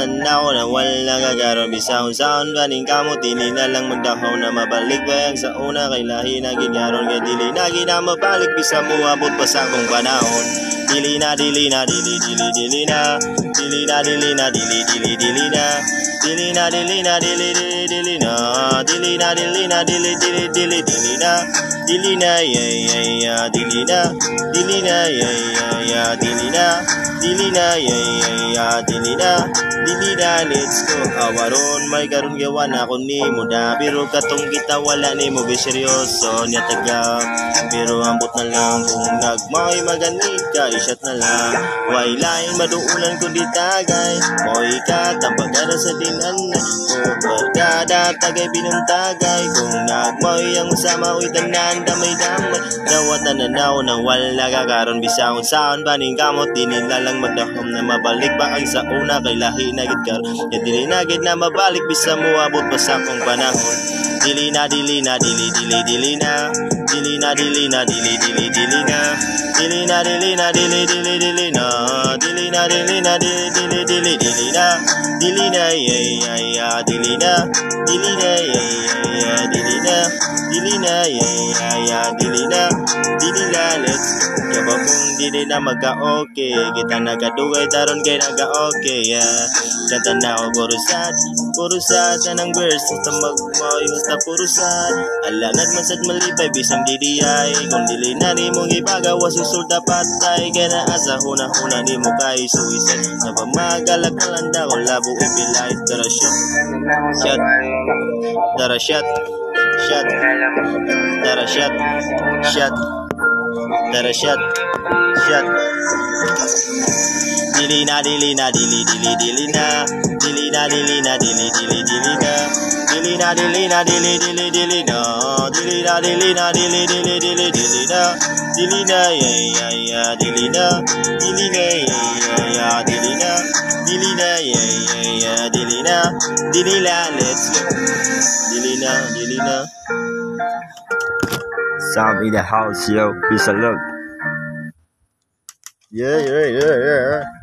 tanaw na wala gagaron bisahon saon ganing kamot dili na lang magdahaw na mabalik bayang sa una kay lahi na gigaron kay dili na ginamabalik bisa muabot pa sa akong panahon dili na dili na dili dili dili na dili na dili na dili dili dili na dili na dili na dili dili dili na dili na dili na dili dili dili dili na dili na ya dili na dili na ya dili na dili na ya dili na dili na let's go awaron may karon gawan ako ni mo da pero katong kita wala ni mo seryoso nya taga pero ambot na lang kung nagmay maganit ka isyat na lang way lain maduulan ko di tagay moy ka tambagada sa dinan o barkada tagay binuntagay kung nagmay ang usama uy tanan damay damay nawatan na naw nang wala kakaron bisahon saon baning kamot dinila lang magdahom na mabalik ba ang sa una kay lahi na gid karon ya dili na gid na mabalik bisa moabot pa sa akong panahon dili na dili na dili dili dili na dili na dili na dili dili dili na dili na dili na dili dili dili na dili na dili na dili dili dili dili na dili na ya dili na dili na ya dili na dili na ya dili na dili na let's kaba kung dili na magka-okay kita nagadugay taron kay naga-okay kanta na o purusad anang verse basta magmoy basta purusad alangan man sad malipay bisang DDI kung dili na ni mong ipagawa susulta patay kaya na asa huna-huna ni mo kay suicide na pamagalakalan kung labo ipilay tara shot tara shot shot tara shot shot tara shot shot dili na dili na dili dili dili na dili na dili na dili dili dili na dili na dili na dili dili dili na dili na dili na dili dili dili dili na dili na ya dili na dili na ya dili na dili na ya dili na dili na let's go dili na Sam in the house yo peace and love yeah